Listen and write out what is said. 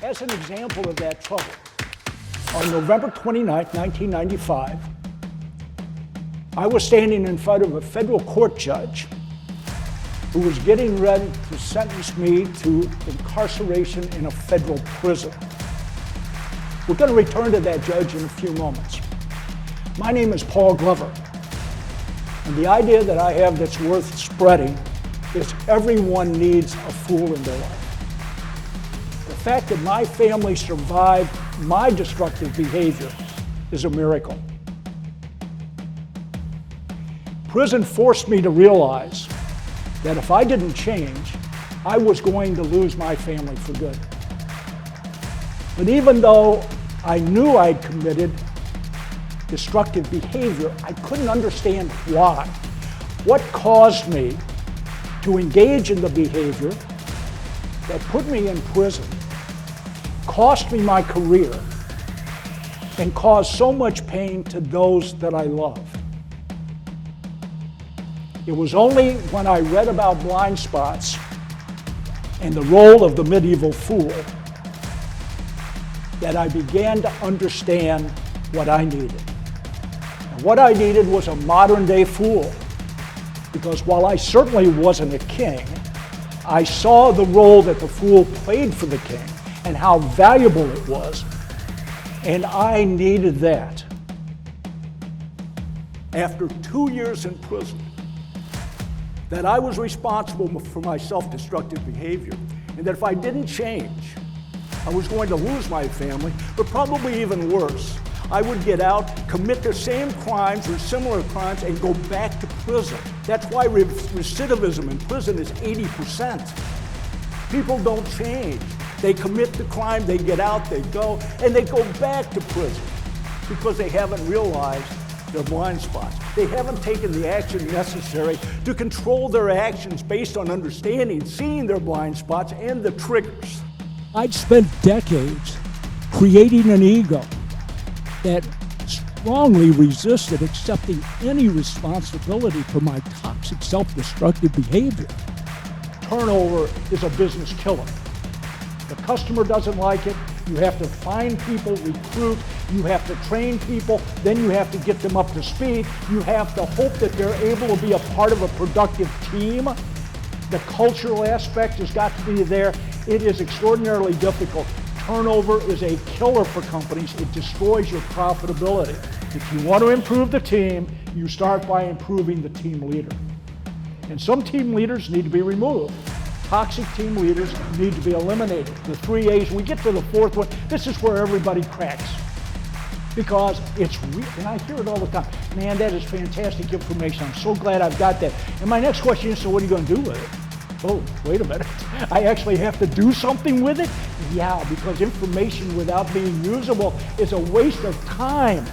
As an example of that trouble, on November 29, 1995, I was standing in front of a federal court judge who was getting ready to sentence me to incarceration in a federal prison. We're going to return to that judge in a few moments. My name is Paul Glover, and the idea that I have that's worth spreading is everyone needs a fool in their life. The fact that my family survived my destructive behavior is a miracle. Prison forced me to realize that if I didn't change, I was going to lose my family for good. But even though I knew I'd committed destructive behavior, I couldn't understand why. What caused me to engage in the behavior that put me in prison, cost me my career, and caused so much pain to those that I love? It was only when I read about blind spots and the role of the medieval fool that I began to understand what I needed. And what I needed was a modern-day fool, because while I certainly wasn't a king, I saw the role that the fool played for the king and how valuable it was, and I needed that. After 2 years in prison, that I was responsible for my self-destructive behavior, and that if I didn't change, I was going to lose my family, but probably even worse, I would get out, commit the same crimes or similar crimes, and go back to prison. That's why recidivism in prison is 80%. People don't change. They commit the crime, they get out, they go, and they go back to prison because they haven't realized their blind spots. They haven't taken the action necessary to control their actions based on understanding, seeing their blind spots and the triggers. I'd spent decades creating an ego that strongly resisted accepting any responsibility for my toxic self-destructive behavior. Turnover is a business killer. The customer doesn't like it. You have to find people, recruit, you have to train people, then you have to get them up to speed. You have to hope that they're able to be a part of a productive team. The cultural aspect has got to be there. It is extraordinarily difficult. Turnover is a killer for companies. It destroys your profitability. If you want to improve the team, you start by improving the team leader. And some team leaders need to be removed. Toxic team leaders need to be eliminated. The 3 A's, we get to the fourth one, this is where everybody cracks. Because it's real, and I hear it all the time. Man, that is fantastic information. I'm so glad I've got that. And my next question is, so what are you going to do with it? Oh, wait a minute. I actually have to do something with it? Yeah, because information without being usable is a waste of time.